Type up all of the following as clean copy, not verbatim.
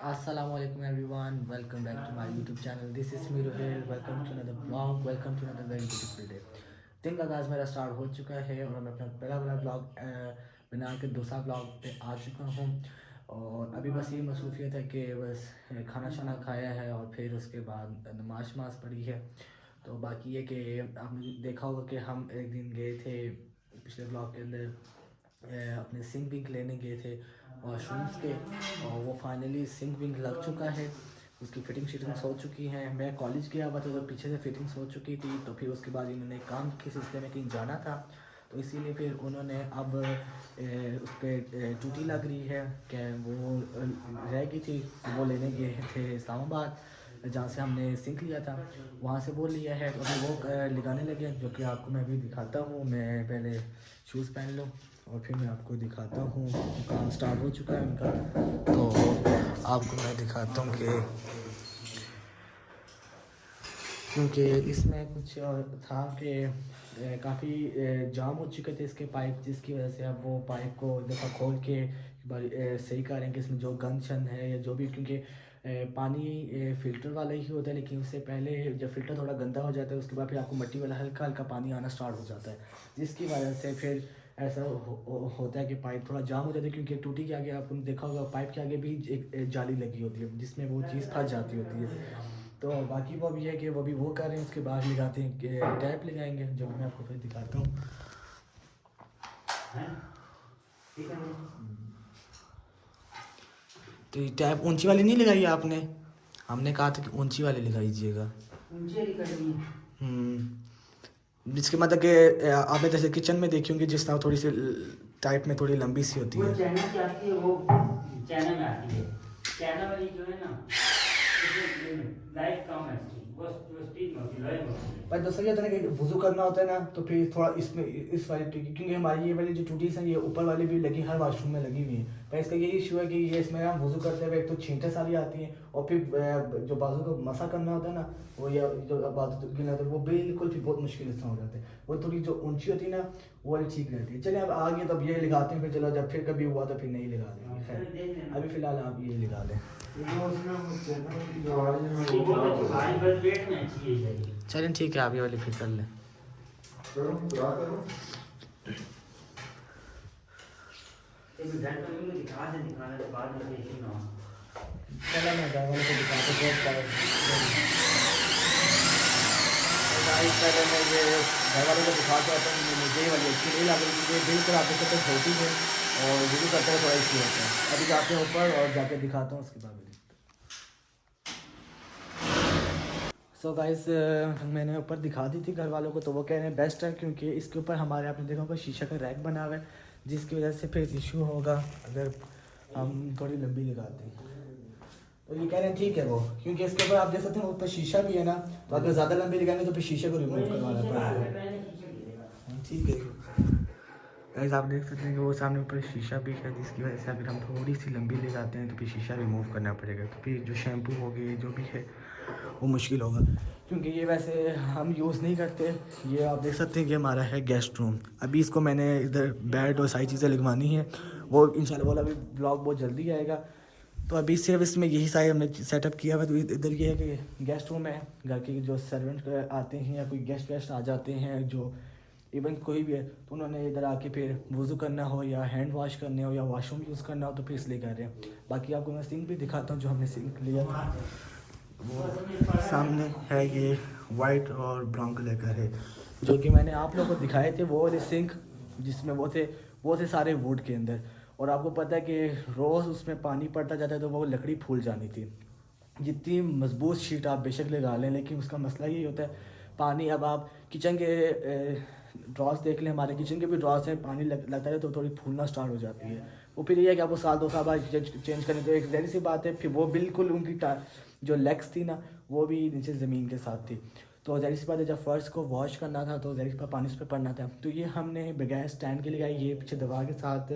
Assalamualaikum everyone, welcome back to my YouTube channel. This is Miro here. Welcome to another vlog. Welcome to another very beautiful day. दिन का आगाज़ मेरा start हो चुका है और मैं अपना पहला बड़ा ब्लॉग बना के दूसरा ब्लॉग पे आ चुका हूँ। और अभी बस ये मसरूफियत है कि बस खाना शाना खाया है और फिर उसके बाद नमाज शमाज पढ़ी है। तो बाकी ये कि आपने देखा होगा कि हम एक दिन गए थे पिछले ब्लॉग के अंदर अपने सिंक विंक लेने गए थे वॉशरूम्स के, और वो फाइनली सिंक विंक लग चुका है। उसकी फ़िटिंग शीटिंग्स हो चुकी हैं। मैं कॉलेज गया हुआ था तो पीछे से फ़िटिंग्स हो चुकी थी, तो फिर उसके बाद इन्होंने काम के सिलसिले में कहीं जाना था, तो इसीलिए फिर उन्होंने अब उस पर टूटी लग रही है कि वो रह गई थी। वो लेने गए थे इस्लामाबाद जहाँ से हमने सिंक लिया था, वहाँ से वो लिया है। तो अभी वो लगाने लगे, जो कि आपको मैं अभी दिखाता हूँ। मैं पहले शूज़ पहन लूँ और फिर मैं आपको दिखाता हूँ। काम स्टार्ट हो चुका है उनका, तो आपको मैं दिखाता हूँ कि क्योंकि इसमें कुछ था कि काफ़ी जाम हो चुके थे इसके पाइप, जिसकी वजह से अब वो पाइप को दफ़ा खोल के सही कर रहे हैं कि इसमें जो गंद शंद है या जो भी, क्योंकि पानी फ़िल्टर वाला ही होता है, लेकिन उससे पहले जब फ़िल्टर थोड़ा गंदा हो जाता है उसके बाद फिर आपको मिट्टी वाला हल्का हल्का पानी आना स्टार्ट हो जाता है, जिसकी वजह से फिर ऐसा होता है कि पाइप थोड़ा जाम हो जाता है। क्योंकि टूटी के आगे आपने देखा होगा पाइप के आगे भी एक जाली लगी होती है जिसमें वो चीज़ फंस जाती होती है। तो बाकी वो भी है कि वो कर रहे हैं। उसके बाद लगाते हैं कि टैप लगाएंगे, जो मैं आपको फिर दिखाता हूँ। तो ये टैप ऊंची वाली नहीं लगाई आपने? हमने कहा था कि ऊंची वाली लगाइएगा। जिसके मतलब कि आपने जैसे किचन में देखी होंगी जिस तरह थोड़ी सी टाइप में थोड़ी लंबी सी होती है। चाइना की आती है, वो चाइना में आती है। चाइना वाली जो है ना, लाइट कम है इसकी, वो स्टील में होती है, लोहे में होती है। भाई दोस्तों ये होता है ना कि वुज़ू करना होता है ना, तो फिर थोड़ा इसमें इस वाली क्योंकि हमारी ये वाली जो टूटीज हैं ये ऊपर वाली भी लगी, हर वॉशरूम में लगी हुई है। पर इसका ये इशू है कि ये इसमें हम वुज़ू करते हुए एक तो छींटे सारी आती हैं, और फिर जो बाजू को मसा करना होता है ना, वो या जो बाजू गिना होता है वो बिल्कुल फिर बहुत मुश्किल से हो जाता है। वो थोड़ी जो ऊंची होती है ना वो वाली ठीक रहती है। चलिए अब आगे तब ये लगाते हैं, फिर चलो जब फिर कभी हुआ तो फिर नहीं लगा देंगे। खैर अभी फ़िलहाल आप ये लगा दें। चलें ठीक है, आप ये वाली फिर कर लें। चलो मैं घर वालों को दिखाते पहले मैं ये घर वालों को दिखाता हूँ। तो मुझे ये वाली अच्छी नहीं लग रही, क्योंकि बिल्कुल आपके साथ तो छोटी है और वीडियो करते हुए थोड़ा इशू होता है। अभी जाते हैं ऊपर और जाके दिखाता हूँ, उसके बाद भी देखते हैं। सो गाइस मैंने ऊपर दिखा दी थी घर वालों को, तो वो कह रहे हैं बेस्ट है, क्योंकि इसके ऊपर हमारे आपने देखा होगा शीशा का रैक बना हुआ है, जिसकी वजह से फिर इशू होगा अगर हम थोड़ी लंबी लगाते हैं। तो ये कह रहे हैं ठीक है वो, क्योंकि इसके ऊपर आप देख सकते हैं ऊपर शीशा भी है ना, तो अगर ज़्यादा लंबी लगाएंगे तो फिर शीशे को रिमूव करवाना पड़ेगा। ठीक है गाइस, आप देख सकते हैं कि वो सामने ऊपर शीशा भी है, जिसकी वजह से अगर हम थोड़ी सी लंबी लगाते हैं तो फिर शीशा रिमूव करना पड़ेगा। तो फिर जो शैम्पू हो गए जो भी है वो मुश्किल होगा, क्योंकि ये वैसे हम यूज़ नहीं करते। ये आप देख सकते हैं कि हमारा है गेस्ट रूम। अभी इसको मैंने इधर बेड और सारी चीज़ें लगवानी है, वो इंशाल्लाह वाला भी ब्लॉग बहुत जल्दी आएगा। तो अभी सिर्फ इसमें यही सारे हमने सेटअप किया हुआ है। तो इधर ये है कि गेस्ट रूम है, घर के जो सर्वेंट आते हैं या कोई गेस्ट आ जाते हैं, जो इवन कोई भी है, तो उन्होंने इधर आके फिर वज़ू करना हो या हैंड वॉश करने हो या वॉशरूम यूज़ करना हो तो फिर इसलिए कर रहे हैं। बाकी आपको मैं सिंक भी दिखाता हूँ, जो हमने सिंक लिया था वो सामने है। ये वाइट और ब्राउन कलर का है, जो कि मैंने आप लोगों को दिखाए थे वो वाले सिंक, जिसमें वो थे सारे वुड के अंदर। और आपको पता है कि रोज़ उसमें पानी पड़ता जाता है तो वो लकड़ी फूल जानी थी। जितनी मजबूत शीट आप बेशक लगा लें, लेकिन उसका मसला यही होता है पानी। अब आप किचन के ड्रॉस देख लें, हमारे किचन के भी ड्रॉस हैं, पानी लगता है तो थोड़ी फूलना स्टार्ट हो जाती है। वो फिर ये है कि आपको साल 2 साल बाद चेंज करने, तो एक जहरी सी बात है। फिर वो बिल्कुल उनकी जो लेग्स थी ना वो भी नीचे ज़मीन के साथ थी। तो जहरी सी बात है, जब फर्श को वॉश करना था तो जहरी सी पानी उस पर पड़ना था। तो ये हमने बगैर स्टैंड के लगाई, ये पीछे दवा के साथ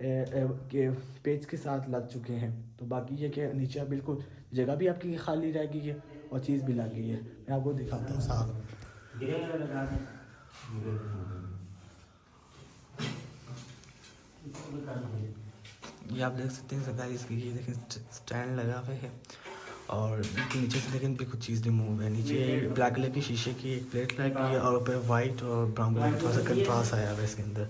के पेज के साथ लग चुके हैं। तो बाकी ये कि नीचे बिल्कुल जगह भी आपकी खाली रह गई है और चीज़ भी लग गई है। मैं आपको दिखाता हूँ साफ। ये आप देख सकते हैं गाइस कि ये देखें स्टैंड लगा हुआ है और नीचे से देखें भी कुछ चीज़ रिमूव है। नीचे ब्लैक कलर की शीशे की एक प्लेट लगी है और ऊपर वाइट और ब्राउन कलर का थोड़ा सा कंट्रास्ट आया हुआ है इसके अंदर।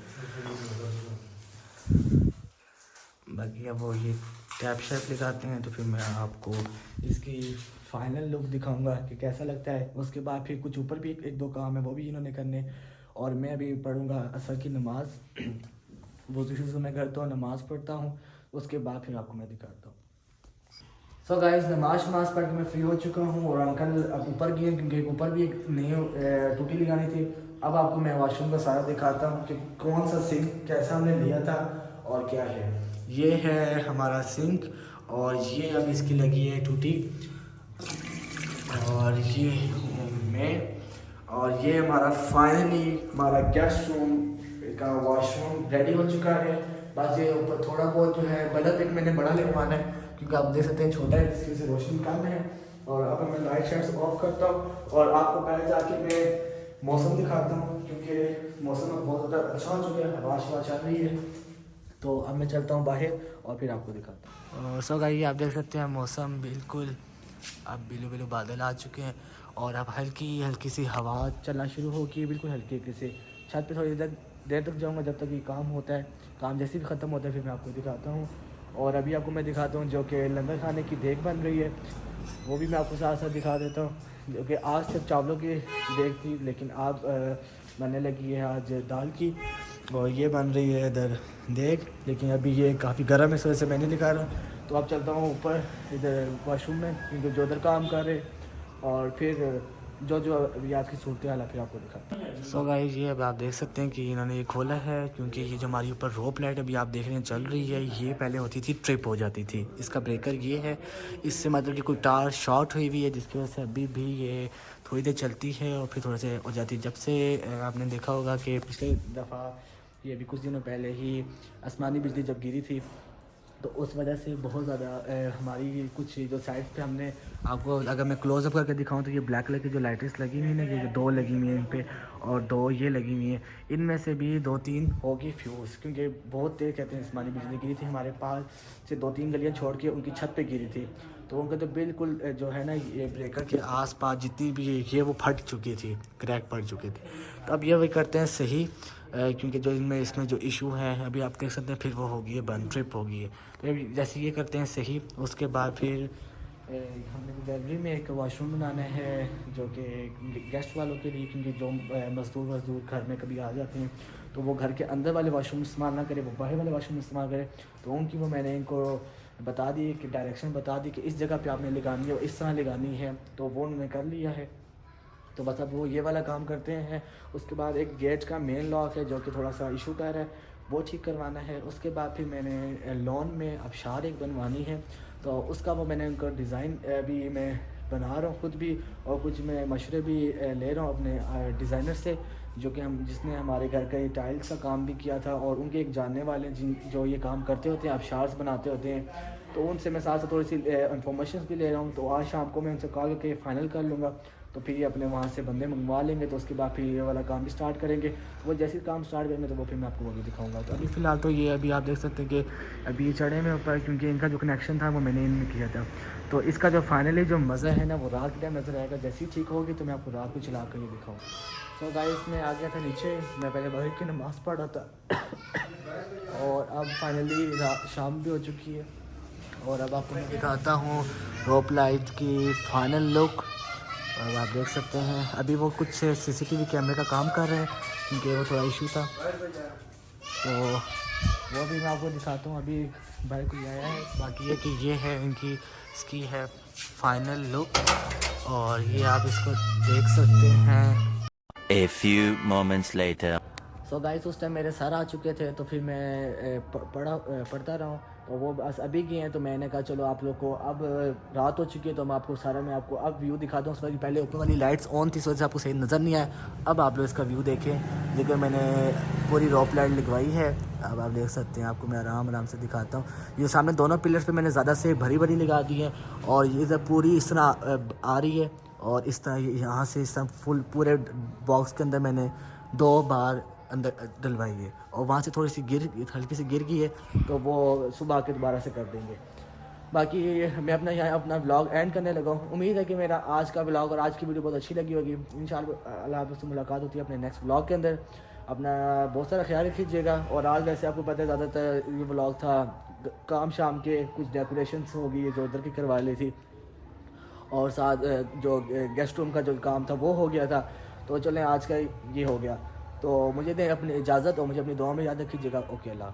बाकी अब वो ये टैप शैप लगाते हैं तो फिर मैं आपको इसकी फाइनल लुक दिखाऊंगा कि कैसा लगता है। उसके बाद फिर कुछ ऊपर भी एक दो काम है वो भी इन्होंने करने और मैं अभी पढ़ूंगा असर की नमाज़। वज़ू शुरू मैं करता हूँ, नमाज़ पढ़ता हूँ, उसके बाद फिर आपको मैं दिखाता हूँ। सो गाइस नमाज पढ़ के मैं फ्री हो चुका हूँ और अंकल अब ऊपर गए क्योंकि ऊपर भी एक नई टूटी लगानी थी। अब आपको मैं वॉशरूम का सारा दिखाता हूँ कि कौन सा सिंक कैसा हमने लिया था और क्या है। ये है हमारा सिंक और ये अब इसकी लगी है टूटी और ये मैं और ये हमारा फाइनली हमारा गेस्ट रूम का वॉशरूम रेडी हो चुका है। बस ये ऊपर थोड़ा बहुत जो है बल्ब एक मैंने बड़ा लगवाना है क्योंकि आप देख सकते हैं छोटा है जिसकी से रोशनी कम है। और अब मैं लाइट शाइट्स ऑफ करता हूँ और आपको पहले जाके मैं मौसम दिखाता हूँ क्योंकि मौसम अब बहुत ज़्यादा अच्छा हो चुका है, हवा शवा चल रही है। तो अब मैं चलता हूँ बाहर और फिर आपको दिखाता हूँ। सो गाइस आप देख सकते हैं मौसम बिल्कुल अब बिलू बादल आ चुके हैं और अब हल्की सी हवा चलना शुरू होगी बिल्कुल हल्की से। छत पे थोड़ी देर तक जाऊँगा जब तक ये काम होता है। काम जैसे भी ख़त्म होता है फिर मैं आपको दिखाता हूँ। और अभी आपको मैं दिखाता हूँ जो कि लंगर खाने की देग बन रही है, वो भी मैं आपको साथ साथ दिखा देता हूँ। जो कि आज सिर्फ चावलों की देग थी लेकिन अब बनने लगी है आज दाल की और ये बन रही है इधर देग। लेकिन अभी ये काफ़ी गर्म है इस वजह से मैं नहीं दिखा रहा हूँ। तो अब चलता हूँ ऊपर इधर वॉशरूम में क्योंकि जो उधर काम कर रहे और फिर जो अभी आज की सूरत हाल है फिर आपको दिखा। सो गाइस ये अब आप देख सकते हैं कि इन्होंने ये खोला है क्योंकि ये जो हमारी ऊपर रोप लाइट अभी आप देख रहे हैं चल रही है, ये पहले होती थी ट्रिप हो जाती थी। इसका ब्रेकर ये है, इससे मतलब कि कोई तार शॉर्ट हुई हुई है जिसकी वजह से अभी भी ये थोड़ी देर चलती है और फिर थोड़ा से हो जाती है। जब से आपने देखा होगा कि पिछले दफ़ा ये अभी कुछ दिनों पहले ही आसमानी बिजली जब गिरी थी तो उस वजह से बहुत ज़्यादा हमारी कुछ जो साइड पे हमने आपको अगर मैं क्लोज़अप करके दिखाऊं तो ये ब्लैक कलर की जो लाइट्स लगी हुई है ना, ये जो दो लगी हुई हैं इन पे और दो ये लगी हुई हैं, इनमें से भी 2-3 होगी फ्यूज़ क्योंकि बहुत देर कहते हैं आसमानी बिजली गिरी थी हमारे पास से 2-3 गलियाँ छोड़ के उनकी छत पर गिरी थी। तो उनका तो बिल्कुल जो है ना ये ब्रेकर के आसपास जितनी भी ये वो फट चुकी थी, क्रैक पड़ चुकी थी। तो अब ये वही करते हैं सही क्योंकि जो इसमें जो इशू है अभी आप देख सकते हैं फिर वो होगी है बंद, ट्रिप होगी है। तो जैसे ये करते हैं सही उसके बाद फिर हमने गैलरी में एक वॉशरूम बनाना है जो कि गेस्ट वालों के लिए क्योंकि जो मज़दूर घर में कभी आ जाते हैं तो वो घर के अंदर वाले वॉशरूम इस्तेमाल ना करें, वो बाहर वाले वॉशरूम इस्तेमाल करें। तो उनकी वो मैंने इनको बता दी कि डायरेक्शन बता दी कि इस जगह पे आपने लगानी है और इस तरह लगानी है, तो वो उन्होंने कर लिया है। तो बस अब वो ये वाला काम करते हैं। उसके बाद एक गेट का मेन लॉक है जो कि थोड़ा सा इशू कर है, वो ठीक करवाना है। उसके बाद फिर मैंने लॉन में आबशार एक बनवानी है तो उसका वो मैंने उनका डिज़ाइन भी मैं बना रहा हूँ खुद भी और कुछ मैं मशवरे भी ले रहा हूँ अपने डिज़ाइनर से जो कि जिसने हमारे घर का ये टाइल्स का काम भी किया था और उनके एक जानने वाले जो ये काम करते होते हैं, आबशार्स बनाते होते हैं, तो उनसे मैं साथ साथ थोड़ी सी इन्फॉर्मेशन भी ले रहा हूँ। तो आज शाम को मैं उनसे कॉल करके फाइनल कर लूँगा तो फिर ये अपने वहाँ से बंदे मंगवा लेंगे तो उसके बाद फिर ये वाला काम भी स्टार्ट करेंगे। तो वो जैसे काम स्टार्ट करेंगे तो वो फिर मैं आपको वो भी दिखाऊंगा। तो अभी फ़िलहाल तो ये अभी आप देख सकते हैं कि अभी ये चढ़े में ऊपर क्योंकि इनका जो कनेक्शन था वो मैंने इनमें किया था। तो इसका जो फाइनली जो मज़ा है ना वो रात के टाइम नज़र आएगा। जैसे ही ठीक होगी तो मैं आपको रात को चला कर ये दिखाऊँ। तो गाइस मैं आ गया था नीचे, मैं पहले बाहर की नमाज़ पढ़ रहा था और अब फाइनली शाम भी हो चुकी है और अब आपको मैं दिखाता हूँ रोप लाइट की फाइनल लुक। और आप देख सकते हैं अभी वो कुछ सीसीटीवी कैमरे का काम कर रहे हैं क्योंकि वो थोड़ा इशू था, तो वो भी मैं आपको दिखाता हूँ। अभी भाई कोई आया है, बाकी ये कि ये है इसकी है फाइनल लुक और ये आप इसको देख सकते हैं। A few moments later. So guys उस टाइम मेरे सर आ चुके थे तो फिर मैं पढ़ता रहा हूँ तो वो बस अभी गए हैं। तो मैंने कहा चलो आप लोग को अब रात हो चुकी है तो मैं आपको अब व्यू दिखा दूँ। उस वक्त पहले ऊपर वाली लाइट्स ऑन थी, सोचा आपको सही नज़र नहीं आया। अब आप लोग इसका व्यू देखें, देखो मैंने पूरी रोप लाइट लगवाई है। अब आप देख सकते हैं, आपको मैं आराम से दिखाता हूँ। ये सामने दोनों पिलर्स पे मैंने ज़्यादा से भरी लगा दी है और ये इधर पूरी इस तरह आ रही है और इस तरह यहाँ से इस तरह फुल पूरे बॉक्स के अंदर मैंने 2 बार अंदर डलवाइए। और वहाँ से थोड़ी सी हल्की सी गिर गई है तो वो सुबह आके दोबारा से कर देंगे। बाकी मैं अपना यहाँ अपना व्लॉग एंड करने लगा हूँ। उम्मीद है कि मेरा आज का व्लॉग और आज की वीडियो बहुत अच्छी लगी होगी। इंशाल्लाह अल्लाह हाफ़िज़, मुलाकात होती है अपने नेक्स्ट व्लॉग के अंदर। अपना बहुत सारा ख्याल रखिएगा। और आज वैसे आपको पता है ज़्यादातर ये व्लॉग था काम शाम के, कुछ डेकोरेशंस होगी जो उधर की करवा ली थी और साथ जो गेस्ट रूम का जो काम था वो हो गया था। तो चलें आज का ये हो गया। तो मुझे दें अपनी इजाज़त और मुझे अपनी दुआ में याद रखिएगा। ओके, अल्लाह।